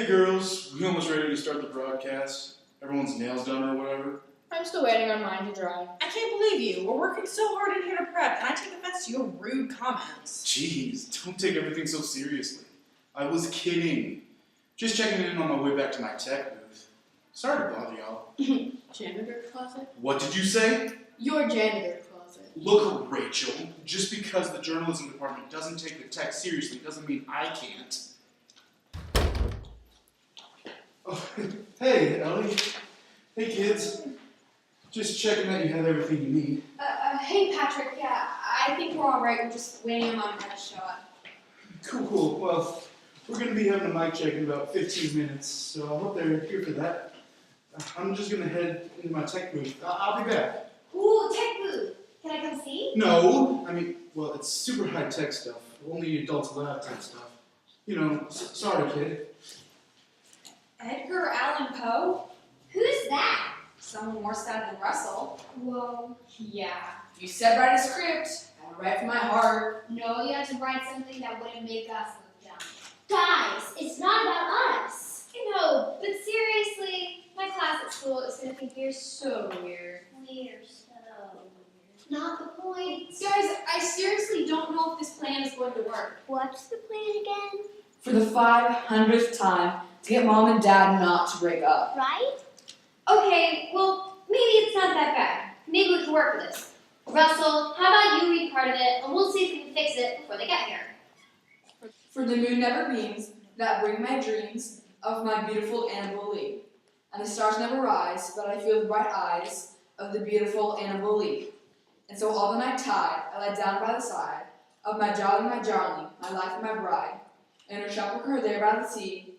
Hey girls, we almost ready to start the broadcast? Everyone's nails done or whatever? I'm still waiting on mine to dry. I can't believe you. We're working so hard in here to prep, and I take offense to your rude comments. Jeez, don't take everything so seriously. I was kidding. Just checking in on my way back to my tech booth. Sorry to bother y'all. Janitor closet? What did you say? Your janitor closet. Look, Rachel, just because the journalism department doesn't take the tech seriously doesn't mean I can't. Oh, hey, Ellie. Hey, kids. Just checking that you have everything you need. Hey, Patrick. Yeah, I think we're all right. We're just waiting on Mom to show up. Cool. Well, we're going to be having a mic check in about 15 minutes, so I hope they're here for that. I'm just going to head into my tech booth. I'll be back. Ooh, tech booth. Can I come see? No, well, it's super high-tech stuff. Only adults allowed type stuff. You know, sorry, kid. Edgar Allan Poe? Who's that? Someone more sad than Russell. Whoa. Yeah. You said write a script. I write from my heart. No, you have to write something that wouldn't make us look dumb. Guys, it's not about us. I know, but seriously, my class at school is going to think we're so weird. We're so weird. Not the point. Guys, I seriously don't know if this plan is going to work. What's the plan again? For the 500th time, to get Mom and Dad not to break up. Right? Okay, well, maybe it's not that bad. Maybe we can work with this. Russell, how about you read part of it, and we'll see if we can fix it before they get here. For the moon never beams, that bring my dreams of my beautiful Annabelle Lee. And the stars never rise, but I feel the bright eyes of the beautiful Annabelle Lee. And so all the night tide, I lie down by the side of my darling, my life and my bride, and her sepulchre there by the sea,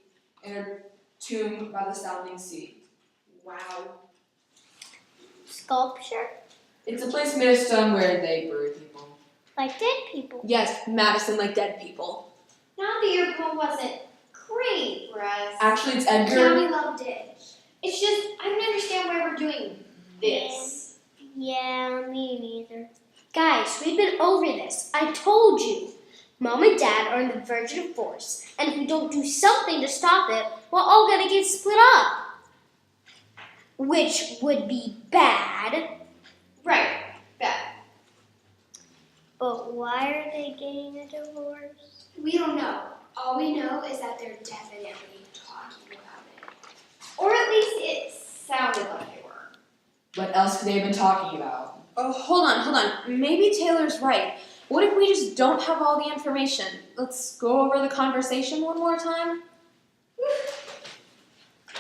and her tomb by the sounding sea. Wow. Sculpture? It's a place made of stone where they bury people. Like dead people? Yes, Madison like dead people. Not that your poem wasn't great for us. Actually, it's Yeah, Edgar. we loved it. It's just, I don't understand why we're doing this. Yeah, me neither. Guys, we've been over this. I told you. Mom and Dad are on the verge of divorce, and if we don't do something to stop it, we're all gonna get split up. Which would be bad. Right, bad. But why are they getting a divorce? We don't know. All we know is that they're definitely talking about it. Or at least it sounded like they were. What else could they have been talking about? Oh, hold on. Maybe Taylor's right. What if we just don't have all the information? Let's go over the conversation one more time.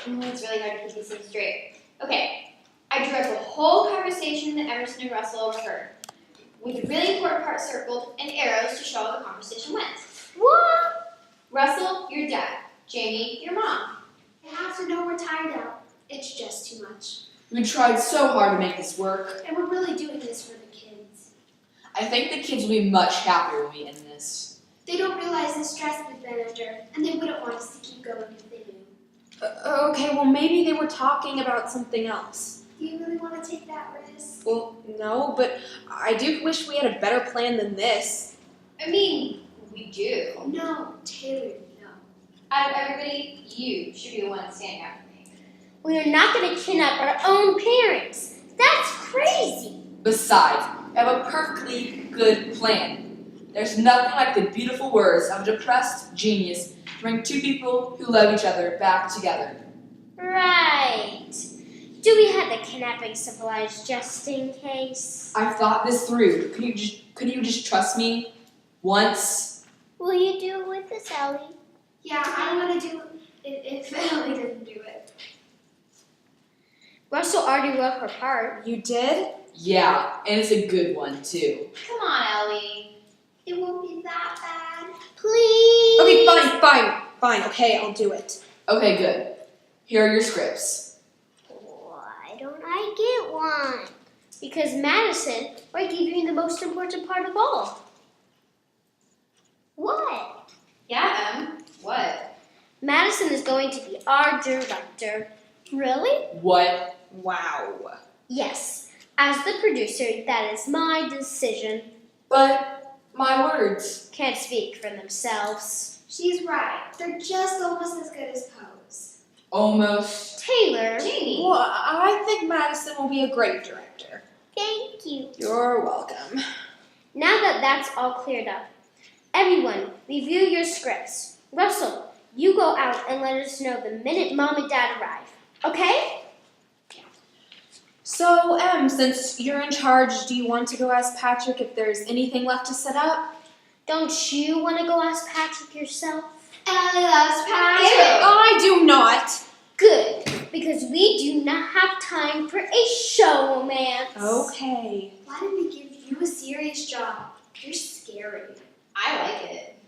It's really hard to keep these things straight. Okay, I drew up the whole conversation that Emerson and Russell overheard, with the really important part circled and arrows to show how the conversation went. What? Russell, your dad. Jamie, your mom. I have to know we're tired out. It's just too much. We tried so hard to make this work. And we're really doing this for the kids. I think the kids will be much happier when we end this. They don't realize the stress we've been under, and they wouldn't want us to keep going if they knew. Okay, well maybe they were talking about something else. Do you really want to take that risk? Well, no, but I do wish we had a better plan than this. I mean, we do. No, Taylor, no. Out of everybody, you should be the one standing up for me. We are not going to kidnap our own parents. That's crazy. Besides, I have a perfectly good plan. There's nothing like the beautiful words of a depressed genius to bring two people who love each other back together. Right. Do we have the kidnapping civilized just in case? I've thought this through. Could you just trust me? Once? Will you do it with us, Ellie? Yeah, I don't want to do it if Ellie doesn't do it. Russell already wrote her part. You did? Yeah, and it's a good one, too. Come on, Ellie. It won't be that bad. Please. Okay, fine. Okay, I'll do it. Okay, good. Here are your scripts. Why don't I get one? Because Madison, we're giving you the most important part of all. What? Yeah, what? Madison is going to be our director. Really? What? Wow. Yes. As the producer, that is my decision. But my words. Can't speak for themselves. She's right. They're just almost as good as Poe's. Almost. Taylor. Jamie. Well, I think Madison will be a great director. Thank you. You're welcome. Now that that's all cleared up, everyone, review your scripts. Russell, you go out and let us know the minute Mom and Dad arrive. Okay? So, since you're in charge, do you want to go ask Patrick if there's anything left to set up? Don't you want to go ask Patrick yourself? Ellie loves Patrick. I do not. Good, because we do not have time for a showmance. Okay. Why did we give you a serious job? You're scary. I like it.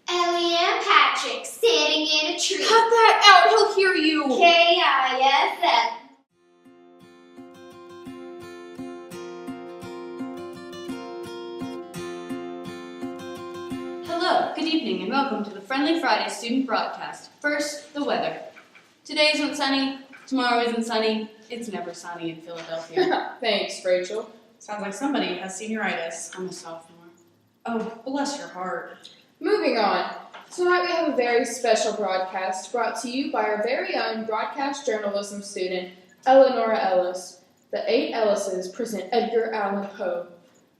Ellie and Patrick sitting in a tree. Cut that out. He'll hear you. K-I-S-S. Hello, good evening, and welcome to the Friendly Friday student broadcast. First, the weather. Today isn't sunny, tomorrow isn't sunny, it's never sunny in Philadelphia. Thanks, Rachel. Sounds like somebody has senioritis. I'm a sophomore. Oh, bless your heart. Moving on. Tonight we have a very special broadcast brought to you by our very own broadcast journalism student, Eleanora Ellis. The 8 Ellises present Edgar Allan Poe.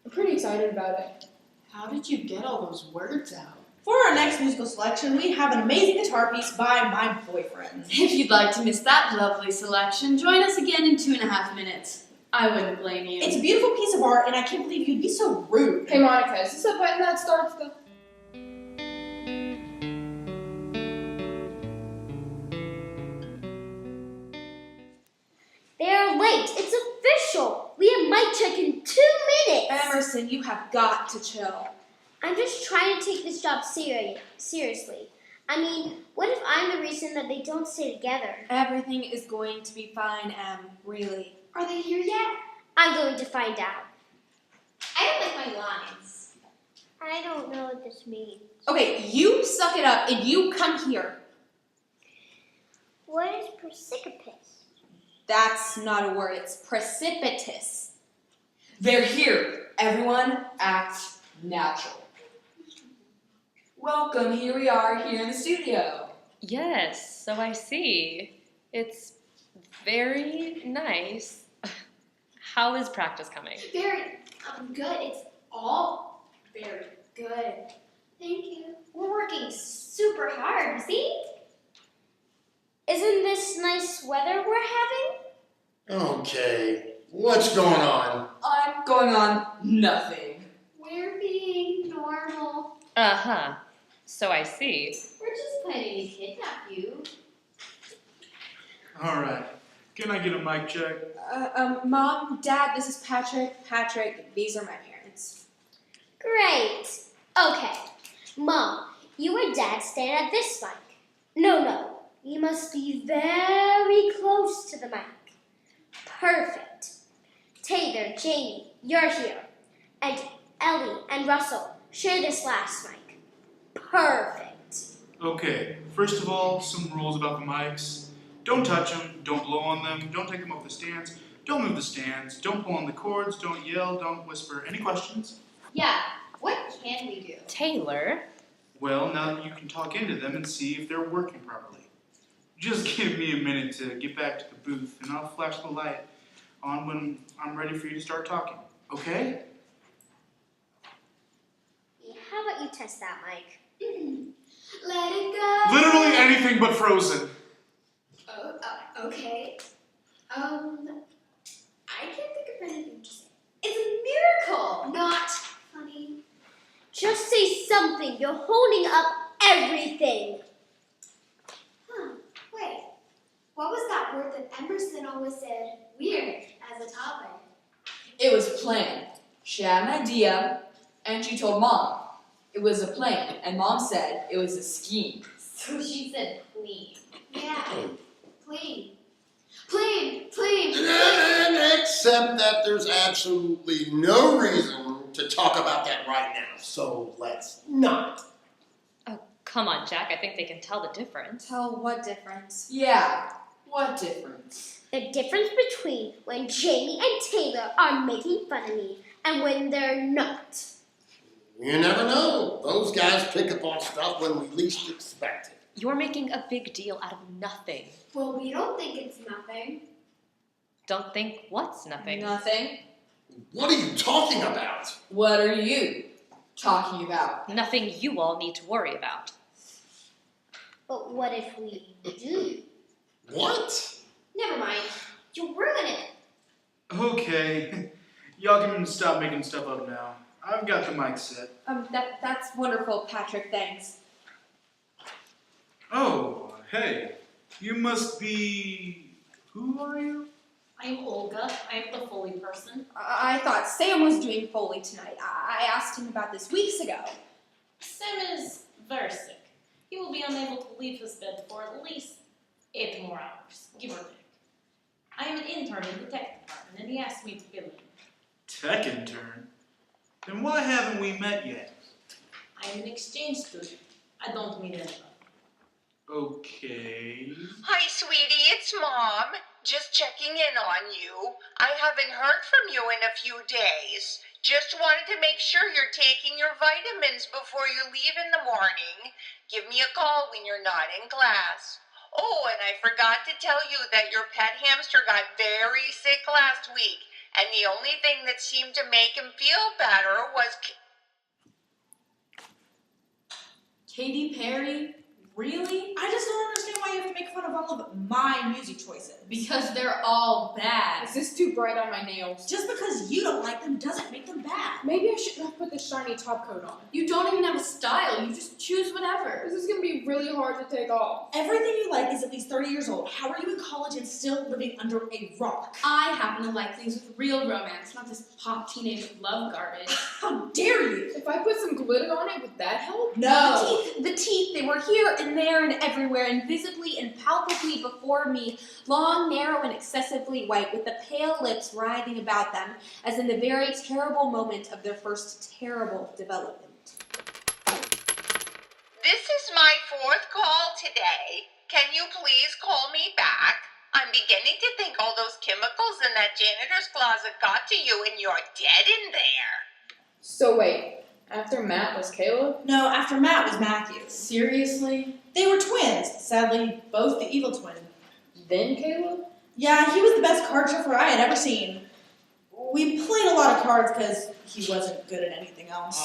I'm pretty excited about it. How did you get all those words out? For our next musical selection, we have an amazing guitar piece by my boyfriend. If you'd like to miss that lovely selection, join us again in 2.5 minutes. I wouldn't blame you. It's a beautiful piece of art, and I can't believe you'd be so rude. Hey, Monica, is this the button that starts the... They're late. It's official. We have mic check in 2 minutes. Emerson, you have got to chill. I'm just trying to take this job seriously. I mean, what if I'm the reason that they don't stay together? Everything is going to be fine, Em. Really. Are they here yet? I'm going to find out. I don't like my lines. I don't know what this means. Okay, you suck it up and you come here. What is precipitous? That's not a word. It's precipitous. They're here. Everyone act natural. Welcome, here we are, here in the studio. Yes, so I see. It's very nice. How is practice coming? Very good. It's all very good. Thank you. We're working super hard. See? Isn't this nice weather we're having? Okay, what's going on? I'm going on nothing. We're being normal. Uh-huh. So I see. We're just planning to kidnap you. All right. Can I get a mic check? Mom, Dad, this is Patrick. Patrick, these are my parents. Great. Okay. Mom, you and Dad stand at this mic. No. You must be very close to the mic. Perfect. Taylor, Jamie, you're here. And Ellie and Russell, share this last mic. Perfect. Okay, first of all, some rules about the mics. Don't touch them, don't blow on them, don't take them off the stands, don't move the stands, don't pull on the cords, don't yell, don't whisper. Any questions? Yeah. What can we do? Taylor? Well, now that you can talk into them and see if they're working properly. Just give me a minute to get back to the booth, and I'll flash the light on when I'm ready for you to start talking. Okay? How about you test that mic? Let it go. Literally anything but Frozen. Oh, okay. I can't think of anything to say. It's a miracle, not funny. Just say something. You're holding up everything. Wait, what was that word that Emerson always said weird as a topic? It was planned. She had an idea, and she told Mom. It was a plan, and Mom said it was a scheme. So she said clean. Yeah, clean. Except that there's absolutely no reason to talk about that right now, so let's not. Oh, come on, Jack. I think they can tell the difference. Tell what difference? Yeah, what difference? The difference between when Jamie and Taylor are making fun of me and when they're not. You never know. Those guys pick up on stuff when we least expect it. You're making a big deal out of nothing. Well, we don't think it's nothing. Don't think what's nothing. Nothing. What are you talking about? What are you talking about? Nothing you all need to worry about. But what if we do? What? Never mind. You'll ruin it. Okay, y'all can stop making stuff up now. I've got the mic set. That's wonderful, Patrick, thanks. Oh, hey, you must be... Who are you? I'm Olga. I'm the Foley person. I thought Sam was doing Foley tonight. I asked him about this weeks ago. Sam is very sick. He will be unable to leave his bed for at least 8 more hours, give or take. I am an intern in the tech department, and he asked me to fill in. Tech intern? Then why haven't we met yet? I am an exchange student. I don't meet anybody. Okay... Hi, sweetie, it's Mom. Just checking in on you. I haven't heard from you in a few days. Just wanted to make sure you're taking your vitamins before you leave in the morning. Give me a call when you're not in class. Oh, and I forgot to tell you that your pet hamster got very sick last week, and the only thing that seemed to make him feel better was... Katy Perry? Really? I just don't understand why you have to make fun of all of my music choices. Because they're all bad. Is this too bright on my nails? Just because you don't like them doesn't make them bad. Maybe I shouldn't have put the shiny top coat on. You don't even have a style. You just choose whatever. This is gonna be really hard to take off. Everything you like is at least 30 years old. How are you in college and still living under a rock? I happen to like things with real romance, not this pop teenage love garbage. How dare you? If I put some glitter on it, would that help? No. The teeth, they were here and there and everywhere, and visibly and palpably before me, long, narrow, and excessively white, with the pale lips writhing about them, as in the very terrible moment of their first terrible development. This is my 4th call today. Can you please call me back? I'm beginning to think all those chemicals in that janitor's closet got to you and you're dead in there. So wait, after Matt was Caleb? No, after Matt was Matthew. Seriously? They were twins. Sadly, both the evil twin. Then Caleb? Yeah, he was the best card shuffler I had ever seen. We played a lot of cards because he wasn't good at anything else.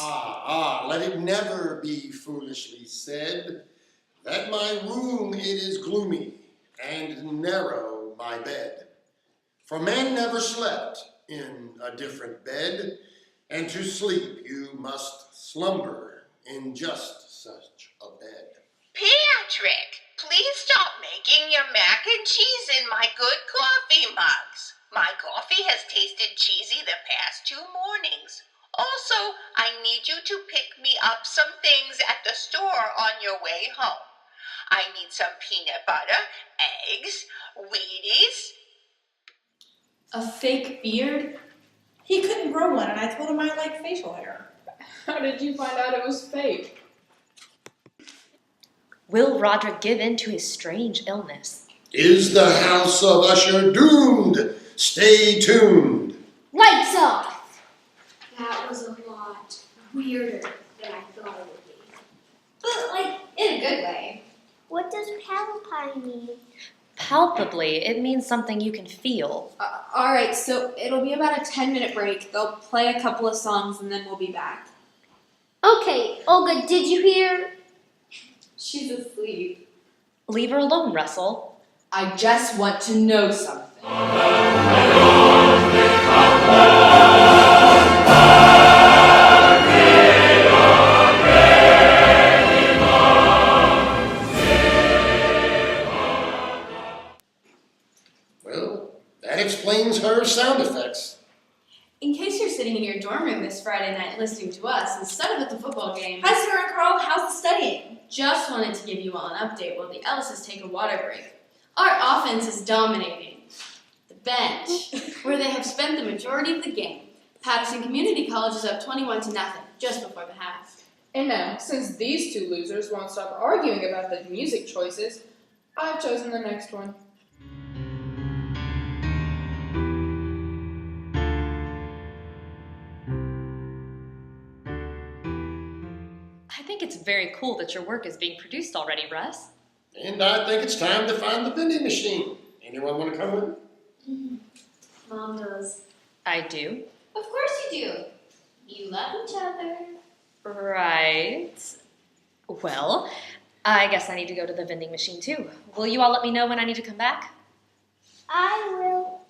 Let it never be foolishly said that my room it is gloomy and narrow my bed. For man never slept in a different bed, and to sleep you must slumber in just such a bed. Patrick, please stop making your mac and cheese in my good coffee mugs. My coffee has tasted cheesy the past 2 mornings. Also, I need you to pick me up some things at the store on your way home. I need some peanut butter, eggs, Wheaties. A fake beard? He couldn't grow one, and I told him I liked facial hair. How did you find out it was fake? Will Roderick give in to his strange illness? Is the house of Usher doomed? Stay tuned. Lights off! That was a lot weirder than I thought it would be. But, like, in a good way. What does palpine mean? Palpably, it means something you can feel. Alright, so it'll be about a 10-minute break. They'll play a couple of songs and then we'll be back. Okay, Olga, did you hear? She's asleep. Leave her alone, Russell. I just want to know something. Well, that explains her sound effects. In case you're sitting in your dorm room this Friday night listening to us instead of at the football game, Hi, Sarah and Carl. How's the studying? just wanted to give you all an update while the Ellises take a water break. Our offense is dominating the bench, where they have spent the majority of the game. Patterson Community College is up 21-0 just before the half. And now, since these two losers won't stop arguing about the music choices, I've chosen the next one. think it's very cool that your work is being produced already, Russ. And I think it's time to find the vending machine. Anyone want to come in? Mom does. I do. Of course you do. You love each other. Right. Well, I guess I need to go to the vending machine too. Will you all let me know when I need to come back? I will.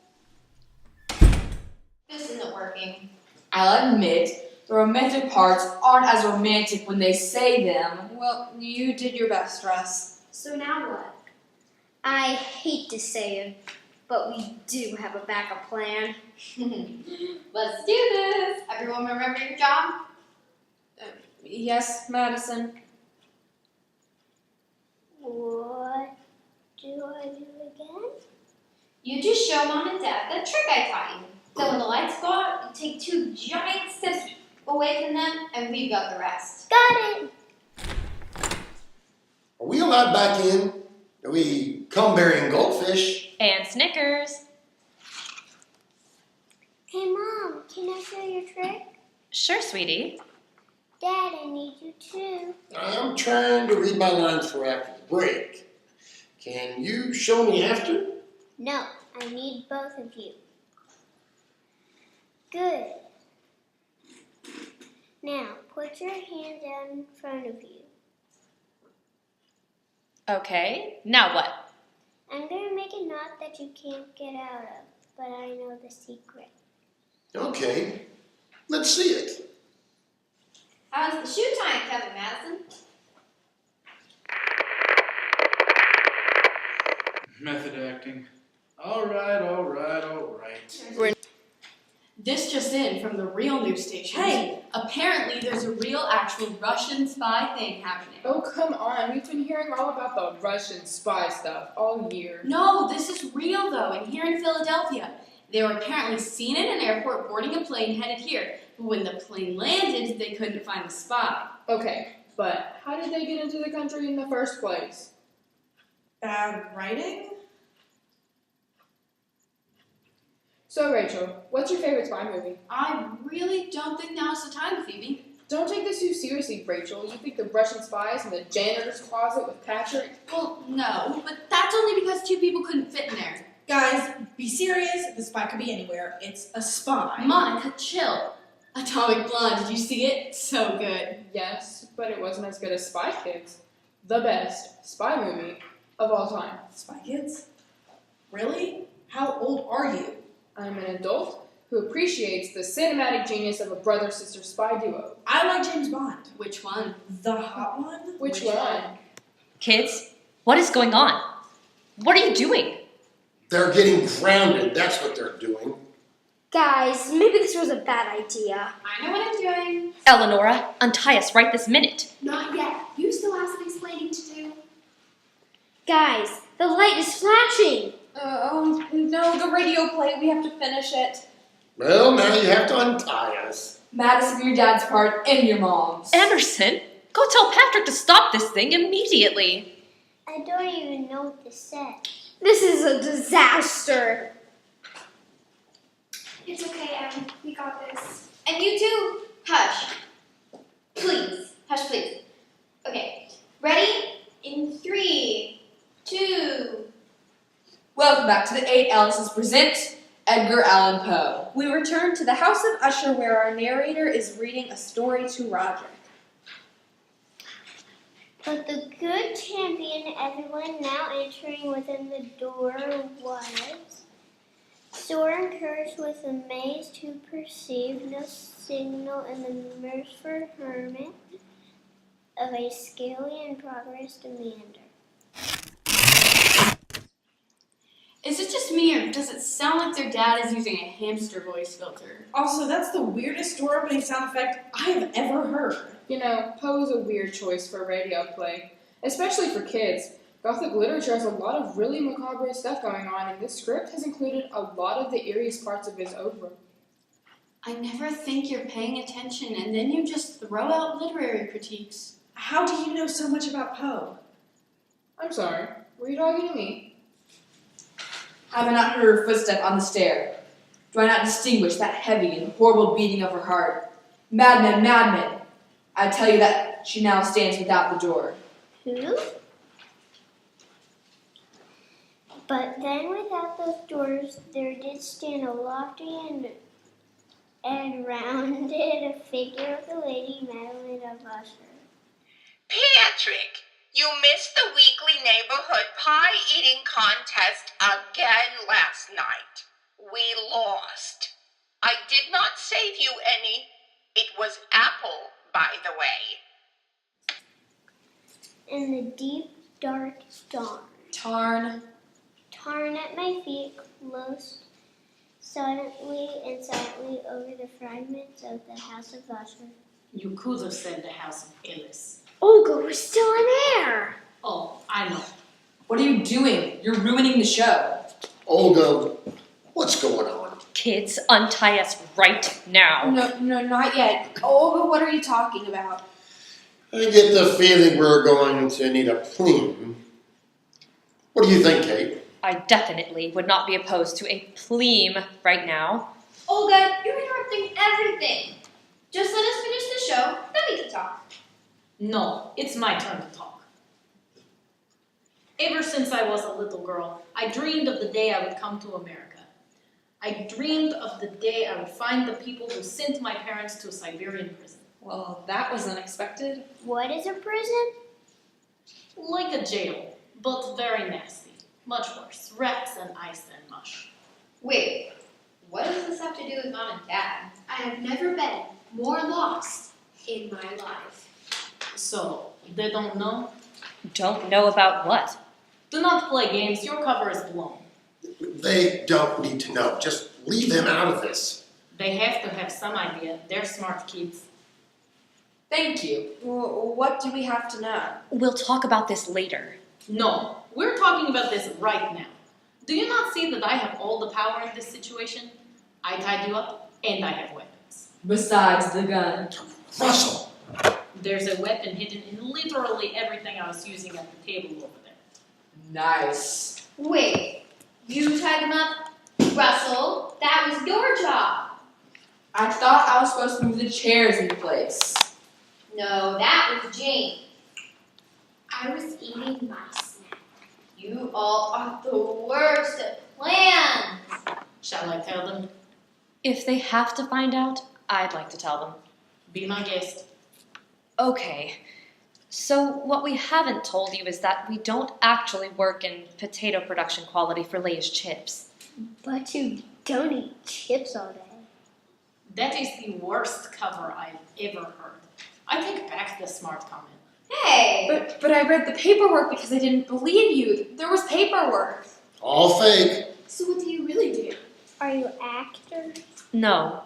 This isn't working. I'll admit, the romantic parts aren't as romantic when they say them. Well, you did your best, Russ. So now what? I hate to say it, but we do have a backup plan. Let's do this. Everyone remember your job? Yes, Madison. What do I do again? You just show Mom and Dad that trick I taught you. So when the lights go out, you take 2 giant steps away from them, and we've got the rest. Got it! Are we allowed back in? We come bearing goldfish. And Snickers. Hey Mom, can I show your trick? Sure, sweetie. Dad, I need you too. I'm trying to read my lines for after the break. Can you show me after? No, I need both of you. Good. Now, put your hand down in front of you. Okay, now what? I'm going to make a knot that you can't get out of, but I know the secret. Okay, let's see it. How's the shoe tying, Cousin Madison? Method acting. All right. This just in from the real news station. Hey! Apparently there's a real actual Russian spy thing happening. Oh, come on. We've been hearing all about the Russian spy stuff all year. No, this is real though, and here in Philadelphia. They were apparently seen in an airport boarding a plane headed here, but when the plane landed, they couldn't find the spy. Okay, but how did they get into the country in the first place? Bad writing? So, Rachel, what's your favorite spy movie? I really don't think now's the time, Phoebe. Don't take this too seriously, Rachel. You think the Russian spies in the janitor's closet with Patrick? Well, no, but that's only because 2 people couldn't fit in there. Guys, be serious. The spy could be anywhere. It's a spy. Monica, chill. Atomic Blonde, did you see it? So good. Yes, but it wasn't as good as Spy Kids. The best spy movie of all time. Spy Kids? Really? How old are you? I'm an adult who appreciates the cinematic genius of a brother-sister spy duo. I like James Bond. Which one? The hot one? Which one? Kids, what is going on? What are you doing? They're getting grounded, that's what they're doing. Guys, maybe this was a bad idea. I know what I'm doing. Eleonora, untie us right this minute. Not yet. You still have some explaining to do. Guys, the light is flashing. Oh, no, the radio played. We have to finish it. Well, now you have to untie us. Madison, your dad's part and your mom's. Emerson, go tell Patrick to stop this thing immediately. I don't even know what this said. This is a disaster. It's okay, Em. We got this. And you too. Hush. Please. Hush, please. Okay. Ready? In 3, 2. Welcome back to the 8 Alice's present Edgar Allan Poe. We return to the House of Usher where our narrator is reading a story to Roderick. But the good champion, everyone now entering within the door was sore encouraged with amaze to perceive no signal in the mirthful hermit of a scaly and progress demander. Is it just me, or does it sound like their dad is using a hamster voice filter? Also, that's the weirdest door opening sound effect I have ever heard. You know, Poe is a weird choice for radio play, especially for kids. Gothic literature has a lot of really macabre stuff going on, and this script has included a lot of the eeriest parts of his oeuvre. I never think you're paying attention, and then you just throw out literary critiques. How do you know so much about Poe? I'm sorry, were you talking to me? Have I not heard her footstep on the stair? Do I not distinguish that heavy and horrible beating of her heart? Madman, madman! I tell you that that she now stands without the door. Who? But then without those doors, there did stand a lofty and rounded figure of the Lady Madeline of Usher. Patrick, you missed the weekly neighborhood pie eating contest again last night. We lost. I did not save you any. It was apple, by the way. In the deep, dark dawn, tarn at my feet, closed suddenly and silently over the fragments of the house of Usher. You could have said the house of Alyssa. Olga was still in there! Oh, I know. What are you doing? You're ruining the show. Olga, what's going on? Kids, untie us right now. No, not yet. Olga, what are you talking about? I get the feeling we're going to need a plume. What do you think, Kate? I definitely would not be opposed to a pleme right now. Olga, you're interrupting everything. Just let us finish the show, then we can talk. No, it's my turn to talk. Ever since I was a little girl, I dreamed of the day I would come to America. I dreamed of the day I would find the people who sent my parents to a Siberian prison. Well, that was unexpected. What is a prison? Like a jail, but very nasty. Much worse. Rats and ice and mush. Wait, what does this have to do with Mom and Dad? I have never been more lost in my life. So, they don't know? Don't know about what? Do not play games, your cover is blown. They don't need to know. Just leave them out of this. They have to have some idea. They're smart kids. Thank you. Well, what do we have to know? We'll talk about this later. No, we're talking about this right now. Do you not see that I have all the power in this situation? I tied you up, and I have weapons. Besides the gun. Russell! There's a weapon hidden in literally everything I was using at the table over there. Nice. Wait, you tied them up? Russell, that was your job. I thought I was supposed to move the chairs into place. No, that was Jane. I was eating my snack. You all are the worst at plans. Shall I tell them? If they have to find out, I'd like to tell them. Be my guest. Okay. So what we haven't told you is that we don't actually work in potato production quality for Lay's chips. But you don't eat chips all day. That is the worst cover I've ever heard. I take back the smart comment. Hey! But I read the paperwork because I didn't believe you. There was paperwork. All fake. So what do you really do? Are you actors? No.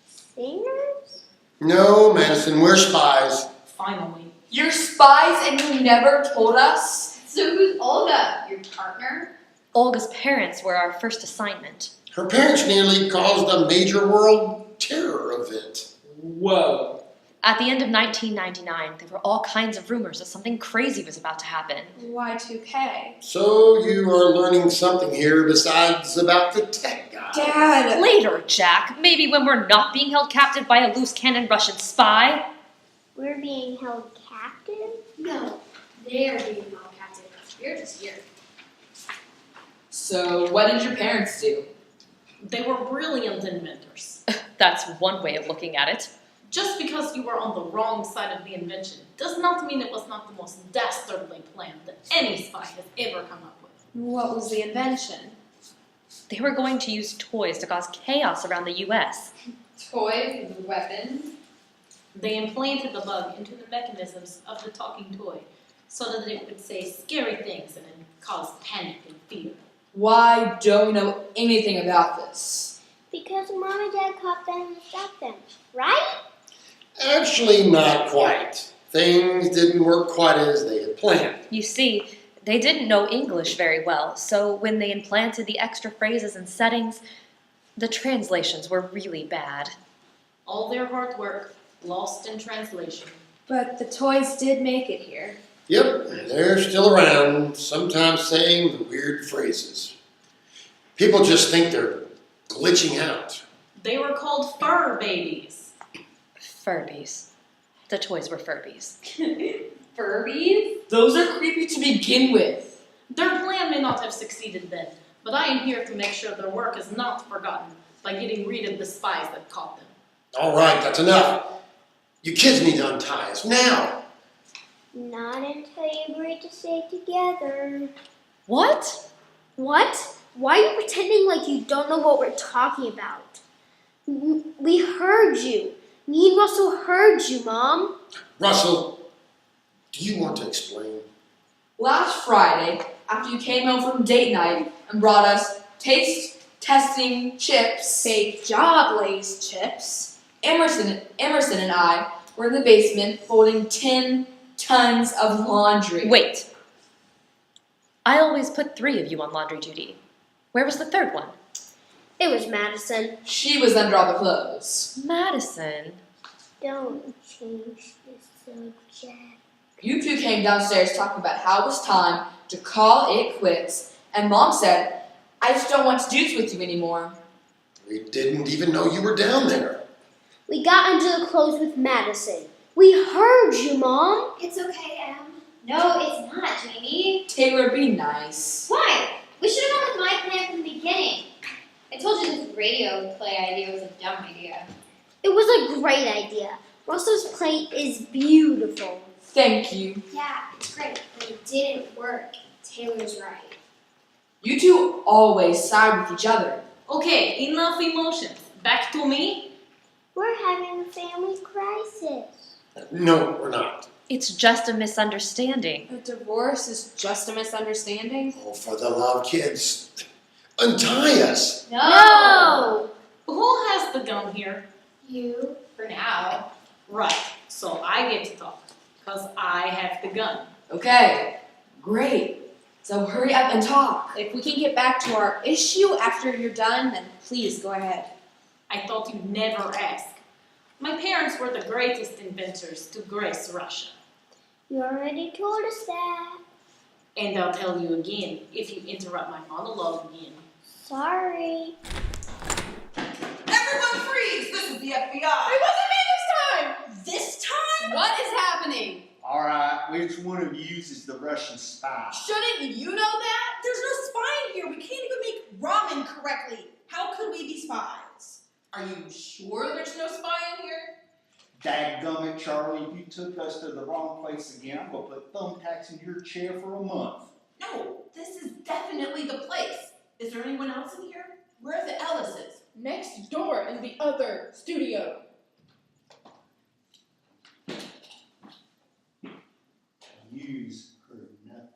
Singers? No, Madison, we're spies. Finally. You're spies and you never told us? So who's Olga? Your partner? Olga's parents were our first assignment. Her parents nearly caused a major world terror event. Whoa. At the end of 1999, there were all kinds of rumors that something crazy was about to happen. Y2K. So you are learning something here besides about the tech guy. Dad! Later, Jack. Maybe when we're not being held captive by a loose cannon Russian spy. We're being held captive? No, they're being held captive. You're just here. So what did your parents do? They were brilliant inventors. That's one way of looking at it. Just because you were on the wrong side of the invention does not mean it was not the most dastardly plan that any spy has ever come up with. What was the invention? They were going to use toys to cause chaos around the U.S. Toys with weapons? They implanted the bug into the mechanisms of the talking toy so that it would say scary things and then cause panic and fear. Why don't we know anything about this? Because Mom and Dad caught them and stopped them, right? Actually, not quite. Things didn't work quite as they had planned. You see, they didn't know English very well, so when they implanted the extra phrases and settings, the translations were really bad. All their hard work lost in translation. But the toys did make it here. Yep, they're still around, sometimes saying the weird phrases. People just think they're glitching out. They were called fur babies. Furbies. The toys were Furbies. Furbies? Those are creepy to begin with. Their plan may not have succeeded then, but I am here to make sure their work is not forgotten by getting rid of the spies that caught them. All right, that's enough. You kids need to untie us now. Not until you agree to stay together. What? What? Why are you pretending like you don't know what we're talking about? We heard you. Me and Russell heard you, Mom. Russell, do you want to explain? Last Friday, after you came home from date night and brought us taste testing chips, Fake job, Lay's chips. Emerson and I were in the basement folding 10 tons of laundry. Wait. I always put 3 of you on laundry duty. Where was the third one? It was Madison. She was under all the clothes. Madison. Don't change the subject. You two came downstairs talking about how it was time to call it quits, and Mom said, I just don't want to do this with you anymore. We didn't even know you were down there. We got under the clothes with Madison. We heard you, Mom. It's okay, Em. No, it's not, Jamie. Taylor, be nice. Why? We should have gone with my plan from the beginning. I told you this radio play idea was a dumb idea. It was a great idea. Russell's play is beautiful. Thank you. Yeah, it's great, but it didn't work. Taylor's right. You two always side with each other. Okay, enough emotions. Back to me. We're having a family crisis. No, we're not. It's just a misunderstanding. A divorce is just a misunderstanding? Oh, for the love, kids. Untie us. No! Who has the gun here? You? For now. Right, so I get to talk, because I have the gun. Okay, great. So hurry up and talk. If we can get back to our issue after you're done, then please go ahead. I thought you'd never ask. My parents were the greatest inventors to grace Russia. You already told us that. And I'll tell you again if you interrupt my monologue again. Sorry. Everyone freeze! This is the FBI. It wasn't me this time! This time? What is happening? Alright, which one of you is the Russian spy? Shouldn't you know that? There's no spy in here. We can't even make ramen correctly. How could we be spies? Are you sure there's no spy in here? Dadgummit, Charlie, if you took us to the wrong place again, I'm gonna put thumbtacks in your chair for a month. No, this is definitely the place. Is there anyone else in here? Where are the Ellises? Next door in the other studio. Use heard nothing.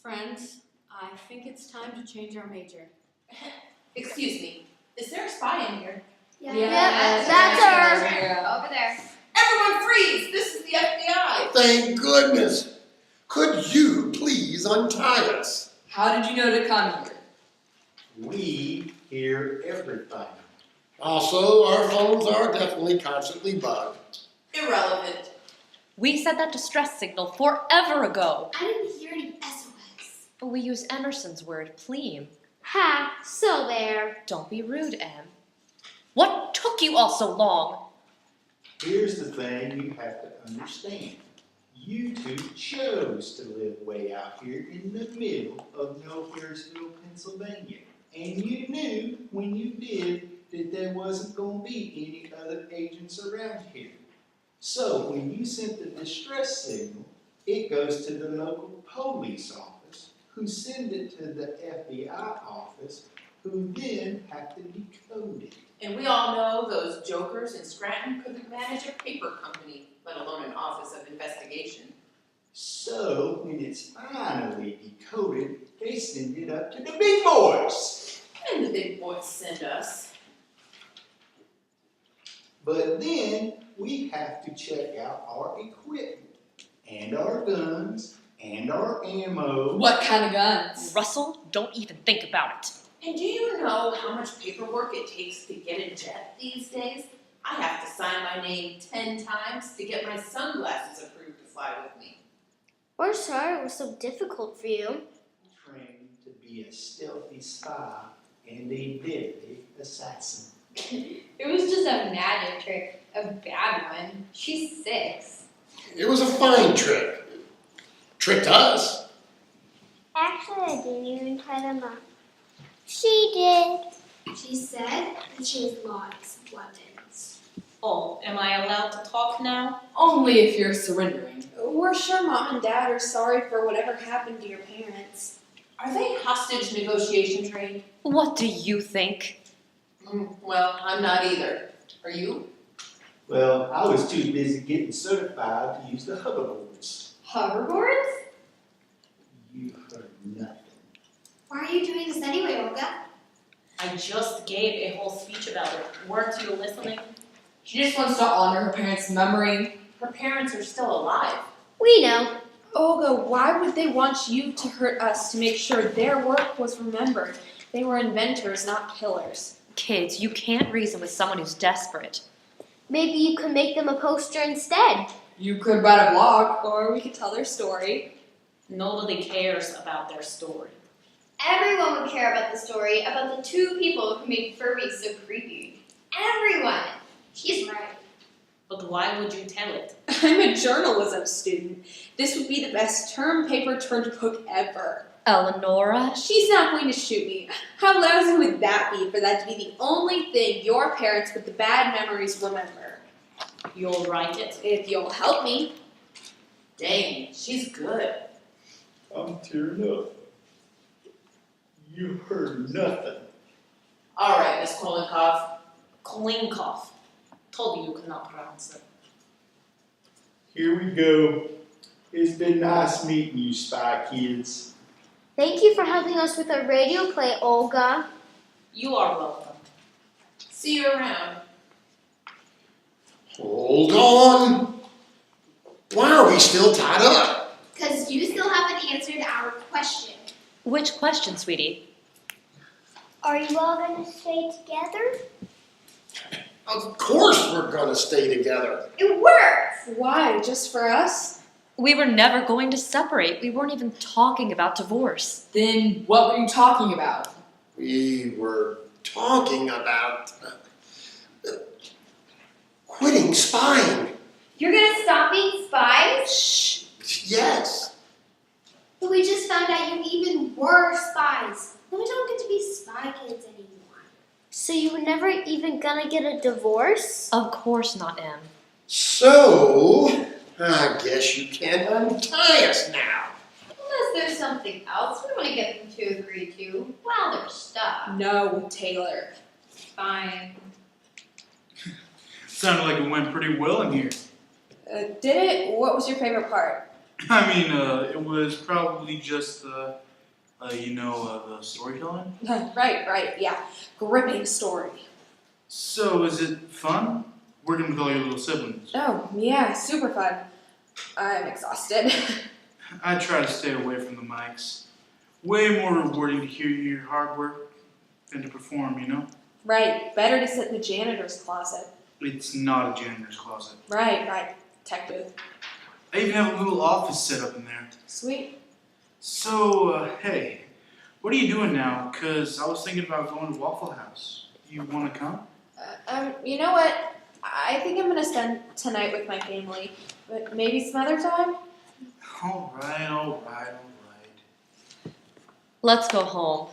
Friends, I think it's time to change our major. Excuse me. Is there a spy in here? Yeah, that's her. Over there. Everyone freeze! This is the FBI. Thank goodness. Could you please untie us? How did you know to come here? We hear everything. Also, our phones are definitely constantly bugged. Irrelevant. We set that distress signal forever ago. I didn't hear any SOS. But we use Emerson's word, pleem. Ha, so there. Don't be rude, Em. What took you all so long? Here's the thing you have to understand. You two chose to live way out here in the middle of Nowheresville, Pennsylvania. And you knew when you did that there wasn't going to be any other agents around here. So when you sent the distress signal, it goes to the local police office, who send it to the FBI office, who then have to decode it. And we all know those jokers in Scranton couldn't manage a paper company, let alone an office of investigation. So when it's finally decoded, they send it up to the big boys. And the big boys send us. But then we have to check out our equipment, and our guns, and our ammo. What kind of guns? Russell, don't even think about it. And do you know how much paperwork it takes to get a jet these days? I have to sign my name 10 times to get my sunglasses approved to fly with me. We're sorry it was so difficult for you. Trained to be a stealthy spy and a deadly assassin. It was just a magic trick. A bad one. She's 6. It was a fine trick. Tricked us. Actually, I didn't even tie them up. She did. She said that she has lots of weapons. Oh, am I allowed to talk now? Only if you're surrendering. We're sure Mom and Dad are sorry for whatever happened to your parents. Are they hostage negotiation trained? What do you think? Well, I'm not either. Are you? Well, I was too busy getting certified to use the hoverboards. Hoverboards? You heard nothing. Why are you doing this anyway, Olga? I just gave a whole speech about it. Weren't you listening? She just wants to honor her parents' memory. Her parents are still alive. We know. Olga, why would they want you to hurt us to make sure their work was remembered? They were inventors, not killers. Kids, you can't reason with someone who's desperate. Maybe you could make them a poster instead. You could write a blog. Or we could tell their story. Nobody cares about their story. Everyone would care about the story about the 2 people who made Furby so creepy. Everyone! She's right. But why would you tell it? I'm a journalism student. This would be the best term paper turned book ever. Eleonora? She's not going to shoot me. How lousy would that be for that to be the only thing your parents with the bad memories remember? You'll write it? If you'll help me. Dang, she's good. I'm tearing up. You heard nothing. All right, Miss Kolenkov. Klinkov. Told you you could not pronounce it. Here we go. It's been nice meeting you, Spy Kids. Thank you for helping us with our radio play, Olga. You are welcome. See you around. Hold on. Why are we still tied up? Because you still haven't answered our question. Which question, sweetie? Are you all going to stay together? Of course we're gonna stay together. It worked! Why? Just for us? We were never going to separate. We weren't even talking about divorce. Then what were you talking about? We were talking about quitting spying. You're gonna stop being spies? Shh. Yes. But we just found out you even were spies. Then we don't get to be spy kids anymore. So you were never even gonna get a divorce? Of course not, Em. So, I guess you can't untie us now. Unless there's something else we want to get them to agree to while they're stuck. No, Taylor. Fine. Sounded like it went pretty well in here. Did it? What was your favorite part? I mean, it was probably just the storytelling. Right, yeah. Gripping story. So, is it fun? Working with all your little siblings? Oh, yeah, super fun. I'm exhausted. I try to stay away from the mics. Way more rewarding to hear your hard work than to perform, you know? Right, better to sit in the janitor's closet. It's not a janitor's closet. Right. Tech booth. I even have a little office set up in there. Sweet. So, hey, what are you doing now? 'Cause I was thinking about going to Waffle House. You want to come? You know what? I think I'm gonna spend tonight with my family, but maybe some other time? All right. Let's go home.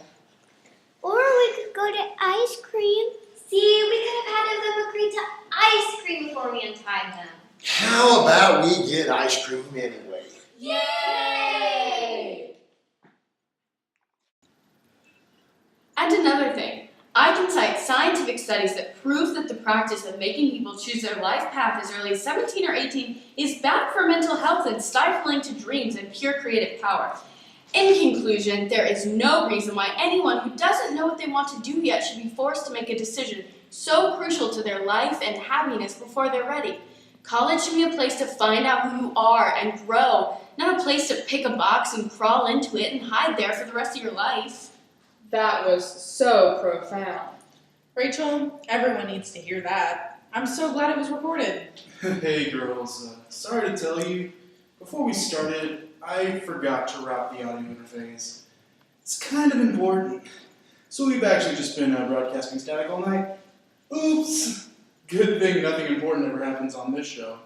Or we could go to ice cream. See, we could have had them agree to ice cream before we untied them. How about we get ice cream anyway? Yay! And another thing, I can cite scientific studies that prove that the practice of making people choose their life path as early as 17 or 18 is bad for mental health and stifling to dreams and pure creative power. In conclusion, there is no reason why anyone who doesn't know what they want to do yet should be forced to make a decision so crucial to their life and happiness before they're ready. College should be a place to find out who you are and grow, not a place to pick a box and crawl into it and hide there for the rest of your life. That was so profound. Rachel, everyone needs to hear that. I'm so glad it was recorded. Hey girls, sorry to tell you, before we started, I forgot to route the audio interface. It's kind of important. So we've actually just been broadcasting static all night. Oops! Good thing nothing important ever happens on this show.